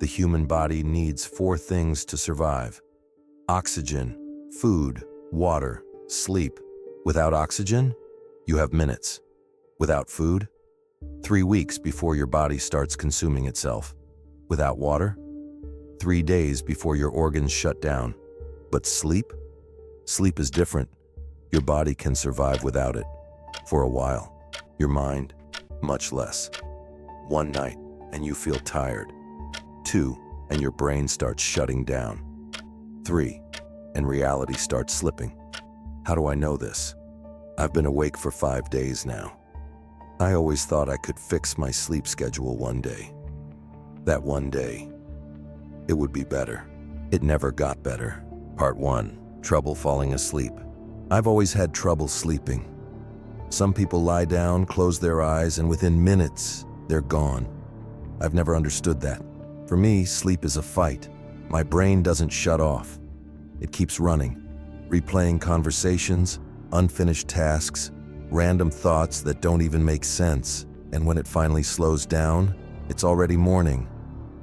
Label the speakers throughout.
Speaker 1: The human body needs four things to survive: oxygen, food, water, sleep. Without oxygen, you have minutes. Without food, 3 weeks before your body starts consuming itself. Without water, 3 days before your organs shut down. But sleep? Sleep is different. Your body can survive without it. For a while. Your mind, much less. 1 night, and you feel tired. 2, and your brain starts shutting down. 3, and reality starts slipping. How do I know this? I've been awake for 5 days now. I always thought I could fix my sleep schedule one day. That one day, it would be better. It never got better. Part 1. Trouble falling asleep. I've always had trouble sleeping. Some people lie down, close their eyes, and within minutes, they're gone. I've never understood that. For me, sleep is a fight. My brain doesn't shut off. It keeps running, replaying conversations, unfinished tasks, random thoughts that don't even make sense. And when it finally slows down, it's already morning.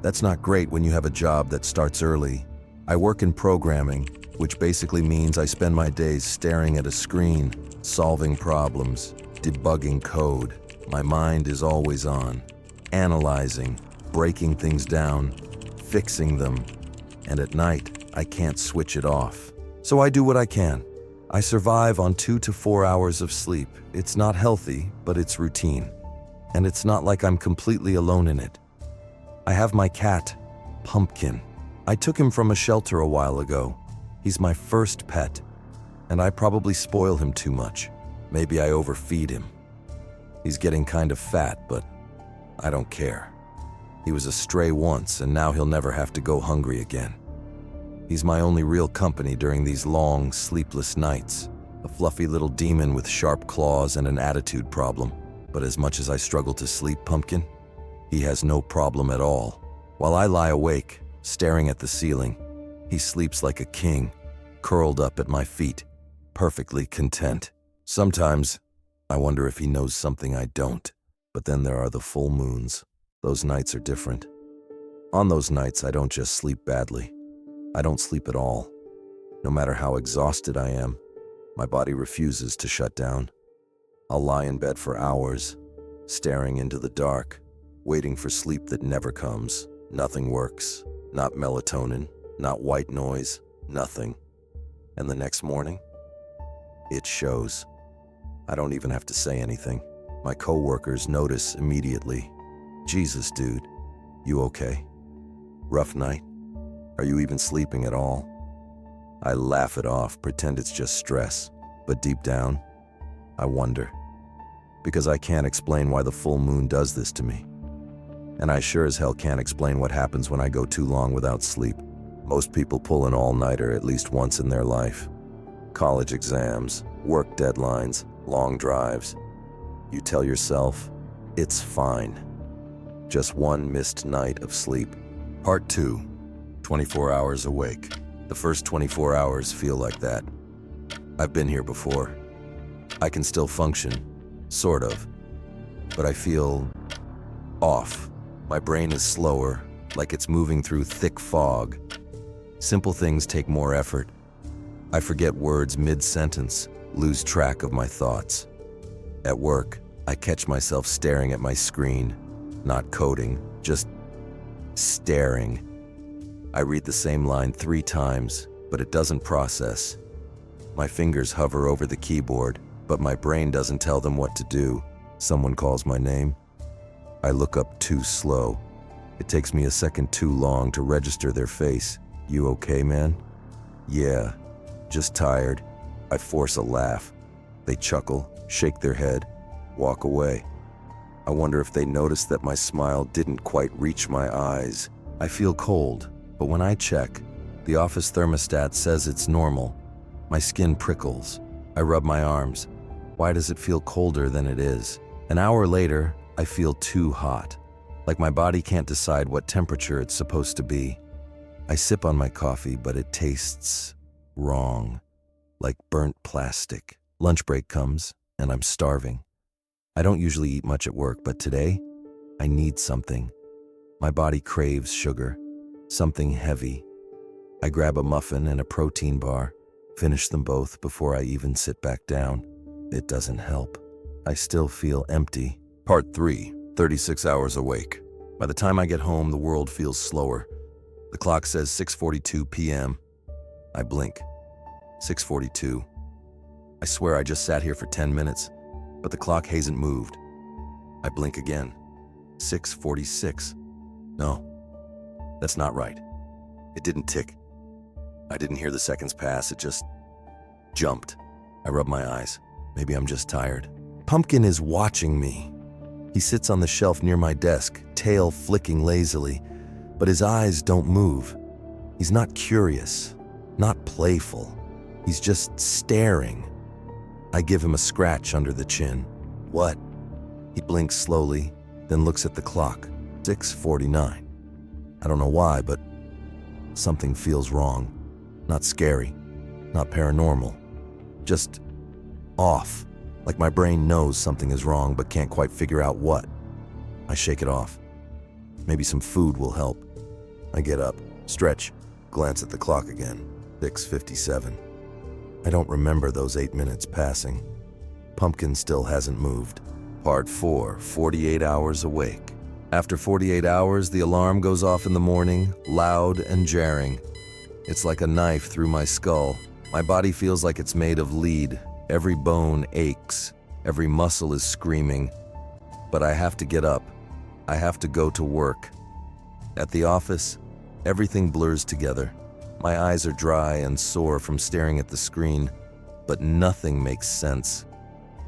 Speaker 1: That's not great when you have a job that starts early. I work in programming, which basically means I spend my days staring at a screen, solving problems, debugging code. My mind is always on, analyzing, breaking things down, fixing them. And at night, I can't switch it off. So I do what I can. I survive on 2 to 4 hours of sleep. It's not healthy, but it's routine. And it's not like I'm completely alone in it. I have my cat, Pumpkin. I took him from a shelter a while ago. He's my first pet, and I probably spoil him too much. Maybe I overfeed him. He's getting kind of fat, but I don't care. He was a stray once, and now he'll never have to go hungry again. He's my only real company during these long, sleepless nights. A fluffy little demon with sharp claws and an attitude problem. But as much as I struggle to sleep, Pumpkin, he has no problem at all. While I lie awake, staring at the ceiling, he sleeps like a king, curled up at my feet, perfectly content. Sometimes, I wonder if he knows something I don't. But then there are the full moons. Those nights are different. On those nights, I don't just sleep badly. I don't sleep at all. No matter how exhausted I am, my body refuses to shut down. I'll lie in bed for hours, staring into the dark, waiting for sleep that never comes. Nothing works. Not melatonin, not white noise, nothing. And the next morning, it shows. I don't even have to say anything. My coworkers notice immediately. Jesus, dude, you okay? Rough night? Are you even sleeping at all? I laugh it off, pretend it's just stress. But deep down, I wonder. Because I can't explain why the full moon does this to me. And I sure as hell can't explain what happens when I go too long without sleep. Most people pull an all-nighter at least once in their life. College exams, work deadlines, long drives. You tell yourself, it's fine. Just one missed night of sleep. Part 2. 24 hours awake. The first 24 hours feel like that. I've been here before. I can still function, sort of. But I feel off. My brain is slower, like it's moving through thick fog. Simple things take more effort. I forget words mid-sentence, lose track of my thoughts. At work, I catch myself staring at my screen, not coding, just staring. I read the same line 3 times, but it doesn't process. My fingers hover over the keyboard, but my brain doesn't tell them what to do. Someone calls my name. I look up too slow. It takes me a second too long to register their face. You okay, man? Yeah, just tired. I force a laugh. They chuckle, shake their head, walk away. I wonder if they notice that my smile didn't quite reach my eyes. I feel cold, but when I check, the office thermostat says it's normal. My skin prickles. I rub my arms. Why does it feel colder than it is? An hour later, I feel too hot, like my body can't decide what temperature it's supposed to be. I sip on my coffee, but it tastes wrong, like burnt plastic. Lunch break comes, and I'm starving. I don't usually eat much at work, but today, I need something. My body craves sugar, something heavy. I grab a muffin and a protein bar, finish them both before I even sit back down. It doesn't help. I still feel empty. Part 3, 36 hours awake. By the time I get home, the world feels slower. The clock says 6:42 p.m. I blink. 6:42. I swear I just sat here for 10 minutes, but the clock hasn't moved. I blink again. 6:46. No, that's not right. It didn't tick. I didn't hear the seconds pass, it just jumped. I rub my eyes. Maybe I'm just tired. Pumpkin is watching me. He sits on the shelf near my desk, tail flicking lazily, but his eyes don't move. He's not curious, not playful. He's just staring. I give him a scratch under the chin. What? He blinks slowly, then looks at the clock. 6:49. I don't know why, but something feels wrong. Not scary, not paranormal, just off. Like my brain knows something is wrong but can't quite figure out what. I shake it off. Maybe some food will help. I get up, stretch, glance at the clock again. 6:57. I don't remember those 8 minutes passing. Pumpkin still hasn't moved. Part 4, 48 hours awake. After 48 hours, the alarm goes off in the morning, loud and jarring. It's like a knife through my skull. My body feels like it's made of lead. Every bone aches. Every muscle is screaming. But I have to get up. I have to go to work. At the office, everything blurs together. My eyes are dry and sore from staring at the screen, but nothing makes sense.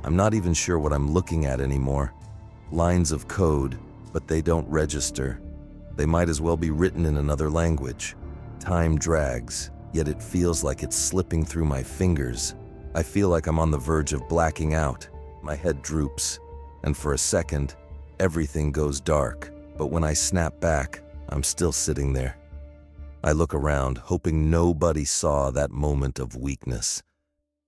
Speaker 1: I'm not even sure what I'm looking at anymore. Lines of code, but they don't register. They might as well be written in another language. Time drags, yet it feels like it's slipping through my fingers. I feel like I'm on the verge of blacking out. My head droops, and for a second, everything goes dark. But when I snap back, I'm still sitting there. I look around, hoping nobody saw that moment of weakness.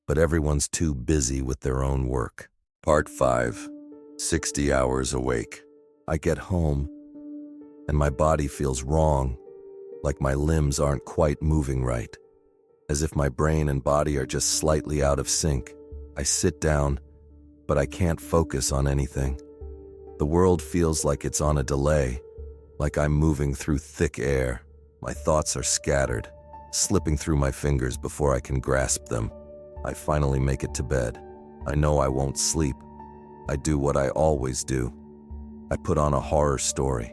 Speaker 1: But everyone's too busy with their own work. Part 5, 60 hours awake. I get home, and my body feels wrong, like my limbs aren't quite moving right, as if my brain and body are just slightly out of sync. I sit down, but I can't focus on anything. The world feels like it's on a delay, like I'm moving through thick air. My thoughts are scattered, slipping through my fingers before I can grasp them. I finally make it to bed. I know I won't sleep. I do what I always do. I put on a horror story,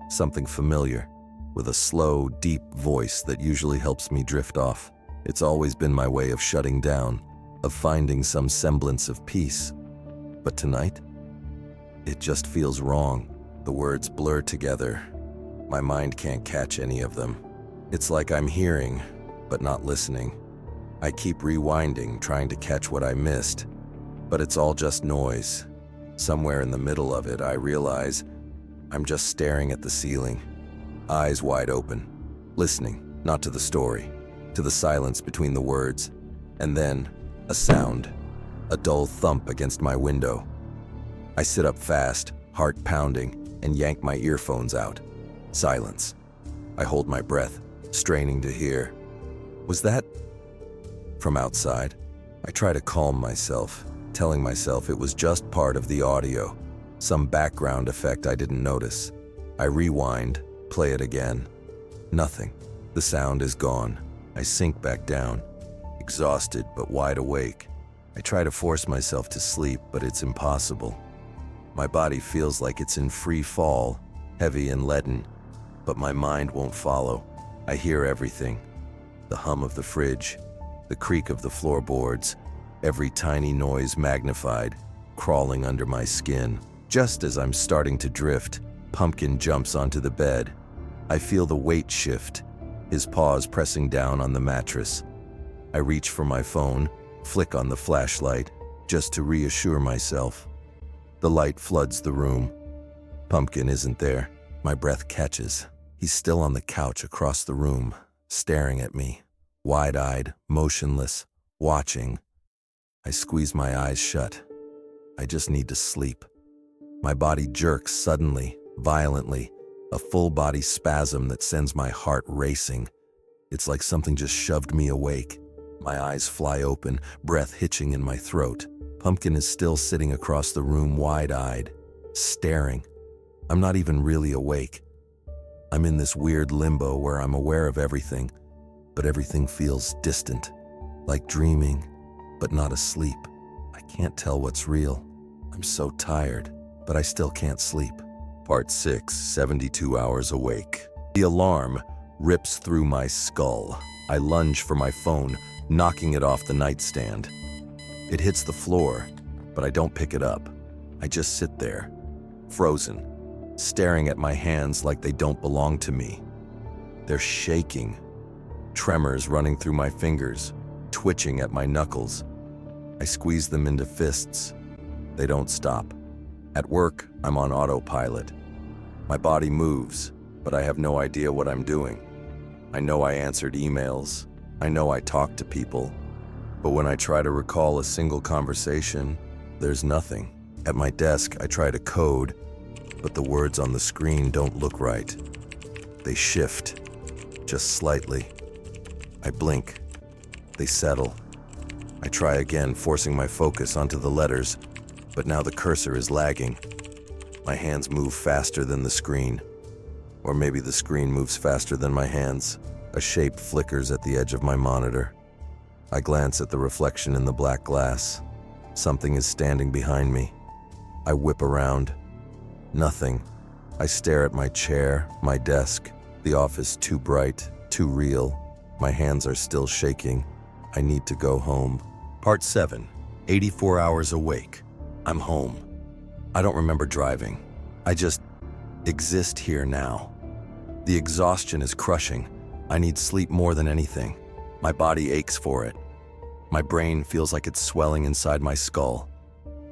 Speaker 1: something familiar, with a slow, deep voice that usually helps me drift off. It's always been my way of shutting down, of finding some semblance of peace. But tonight, it just feels wrong. The words blur together. My mind can't catch any of them. It's like I'm hearing, but not listening. I keep rewinding, trying to catch what I missed, but it's all just noise. Somewhere in the middle of it, I realize I'm just staring at the ceiling, eyes wide open, listening, not to the story, to the silence between the words, and then a sound, a dull thump against my window. I sit up fast, heart pounding, and yank my earphones out. Silence. I hold my breath, straining to hear. Was that from outside? I try to calm myself, telling myself it was just part of the audio, some background effect I didn't notice. I rewind, play it again. Nothing. The sound is gone. I sink back down, exhausted but wide awake. I try to force myself to sleep, but it's impossible. My body feels like it's in free fall, heavy and leaden, but my mind won't follow. I hear everything. The hum of the fridge, the creak of the floorboards, every tiny noise magnified, crawling under my skin. Just as I'm starting to drift, Pumpkin jumps onto the bed. I feel the weight shift, his paws pressing down on the mattress. I reach for my phone, flick on the flashlight, just to reassure myself. The light floods the room. Pumpkin isn't there. My breath catches. He's still on the couch across the room, staring at me, wide-eyed, motionless, watching. I squeeze my eyes shut. I just need to sleep. My body jerks suddenly, violently, a full-body spasm that sends my heart racing. It's like something just shoved me awake. My eyes fly open, breath hitching in my throat. Pumpkin is still sitting across the room, wide-eyed, staring. I'm not even really awake. I'm in this weird limbo where I'm aware of everything, but everything feels distant, like dreaming, but not asleep. I can't tell what's real. I'm so tired, but I still can't sleep. Part 6, 72 hours awake. The alarm rips through my skull. I lunge for my phone, knocking it off the nightstand. It hits the floor, but I don't pick it up. I just sit there, frozen, staring at my hands like they don't belong to me. They're shaking, tremors running through my fingers, twitching at my knuckles. I squeeze them into fists. They don't stop. At work, I'm on autopilot. My body moves, but I have no idea what I'm doing. I know I answered emails. I know I talked to people. But when I try to recall a single conversation, there's nothing. At my desk, I try to code, but the words on the screen don't look right. They shift, just slightly. I blink. They settle. I try again, forcing my focus onto the letters, but now the cursor is lagging. My hands move faster than the screen. Or maybe the screen moves faster than my hands. A shape flickers at the edge of my monitor. I glance at the reflection in the black glass. Something is standing behind me. I whip around. Nothing. I stare at my chair, my desk, the office too bright, too real. My hands are still shaking. I need to go home. Part 7, 84 hours awake. I'm home. I don't remember driving. I just exist here now. The exhaustion is crushing. I need sleep more than anything. My body aches for it. My brain feels like it's swelling inside my skull.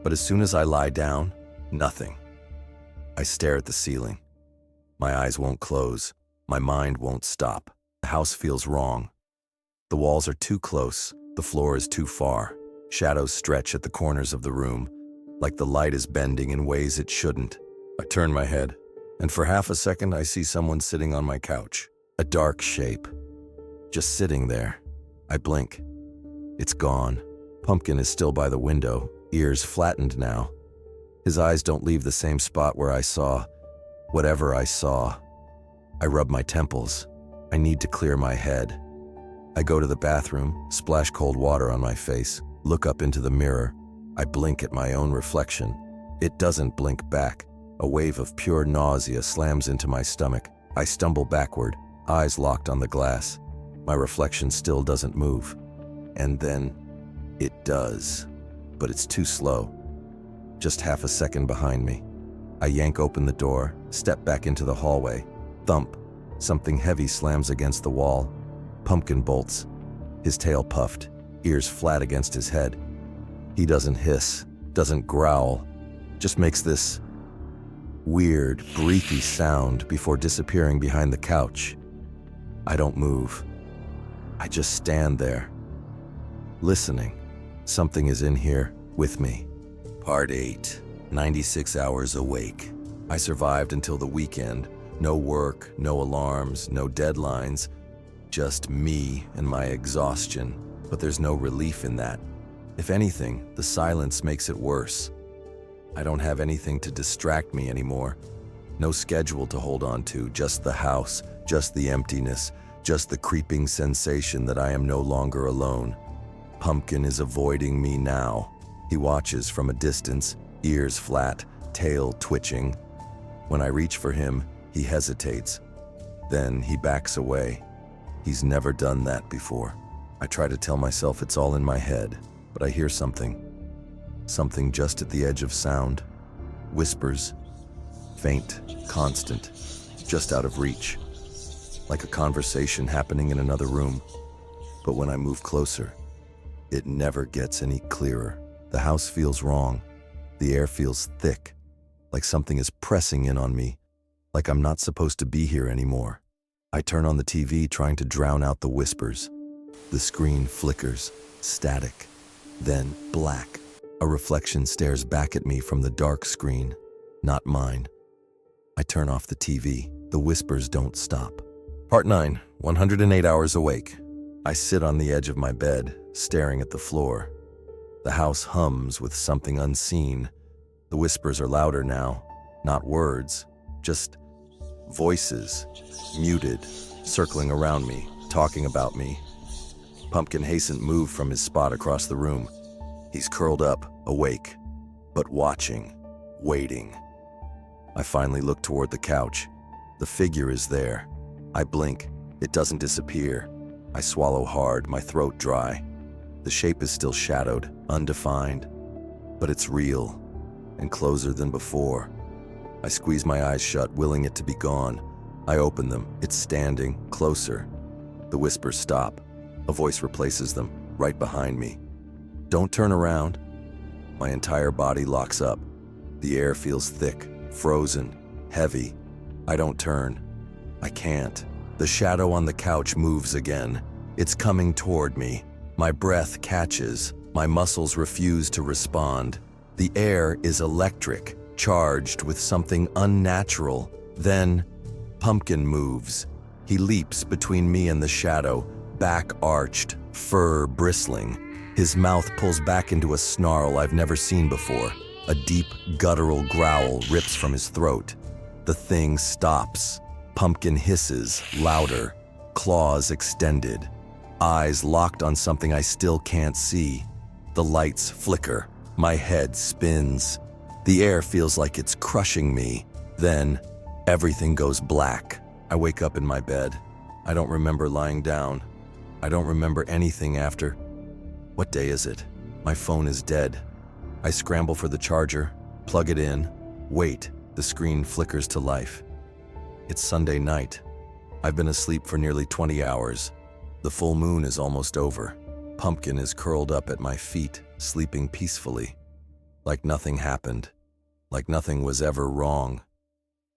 Speaker 1: But as soon as I lie down, nothing. I stare at the ceiling. My eyes won't close. My mind won't stop. The house feels wrong. The walls are too close. The floor is too far. Shadows stretch at the corners of the room, like the light is bending in ways it shouldn't. I turn my head, and for half a second I see someone sitting on my couch. A dark shape, just sitting there. I blink. It's gone. Pumpkin is still by the window, ears flattened now. His eyes don't leave the same spot where I saw whatever I saw. I rub my temples. I need to clear my head. I go to the bathroom, splash cold water on my face, look up into the mirror. I blink at my own reflection. It doesn't blink back. A wave of pure nausea slams into my stomach. I stumble backward, eyes locked on the glass. My reflection still doesn't move. And then it does, but it's too slow. Just half a second behind me. I yank open the door, step back into the hallway. Thump. Something heavy slams against the wall. Pumpkin bolts, his tail puffed, ears flat against his head. He doesn't hiss, doesn't growl, just makes this weird, breathy sound before disappearing behind the couch. I don't move. I just stand there, listening. Something is in here with me. Part 8, 96 hours awake. I survived until the weekend. No work, no alarms, no deadlines. Just me and my exhaustion. But there's no relief in that. If anything, the silence makes it worse. I don't have anything to distract me anymore. No schedule to hold on to, just the house, just the emptiness, just the creeping sensation that I am no longer alone. Pumpkin is avoiding me now. He watches from a distance, ears flat, tail twitching. When I reach for him, he hesitates. Then he backs away. He's never done that before. I try to tell myself it's all in my head, but I hear something. Something just at the edge of sound. Whispers. Faint, constant, just out of reach. Like a conversation happening in another room. But when I move closer, it never gets any clearer. The house feels wrong. The air feels thick, like something is pressing in on me, like I'm not supposed to be here anymore. I turn on the TV, trying to drown out the whispers. The screen flickers, static, then black. A reflection stares back at me from the dark screen, not mine. I turn off the TV. The whispers don't stop. Part 9, 108 hours awake. I sit on the edge of my bed, staring at the floor. The house hums with something unseen. The whispers are louder now, not words, just voices, muted, circling around me, talking about me. Pumpkin hasn't moved from his spot across the room. He's curled up, awake, but watching, waiting. I finally look toward the couch. The figure is there. I blink. It doesn't disappear. I swallow hard, my throat dry. The shape is still shadowed, undefined, but it's real and closer than before. I squeeze my eyes shut, willing it to be gone. I open them. It's standing, closer. The whispers stop. A voice replaces them, right behind me. Don't turn around. My entire body locks up. The air feels thick, frozen, heavy. I don't turn. I can't. The shadow on the couch moves again. It's coming toward me. My breath catches. My muscles refuse to respond. The air is electric, charged with something unnatural. Then, Pumpkin moves. He leaps between me and the shadow, back arched, fur bristling. His mouth pulls back into a snarl I've never seen before. A deep, guttural growl rips from his throat. The thing stops. Pumpkin hisses, louder, claws extended, eyes locked on something I still can't see. The lights flicker. My head spins. The air feels like it's crushing me. Then, everything goes black. I wake up in my bed. I don't remember lying down. I don't remember anything after. What day is it? My phone is dead. I scramble for the charger, plug it in, wait. The screen flickers to life. It's Sunday night. I've been asleep for nearly 20 hours. The full moon is almost over. Pumpkin is curled up at my feet, sleeping peacefully. Like nothing happened. Like nothing was ever wrong.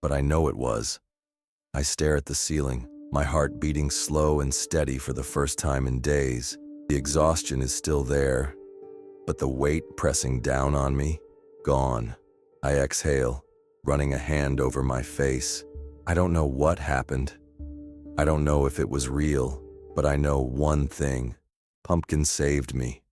Speaker 1: But I know it was. I stare at the ceiling, my heart beating slow and steady for the first time in days. The exhaustion is still there, but the weight pressing down on me, gone. I exhale, running a hand over my face. I don't know what happened. I don't know if it was real, but I know one thing. Pumpkin saved me.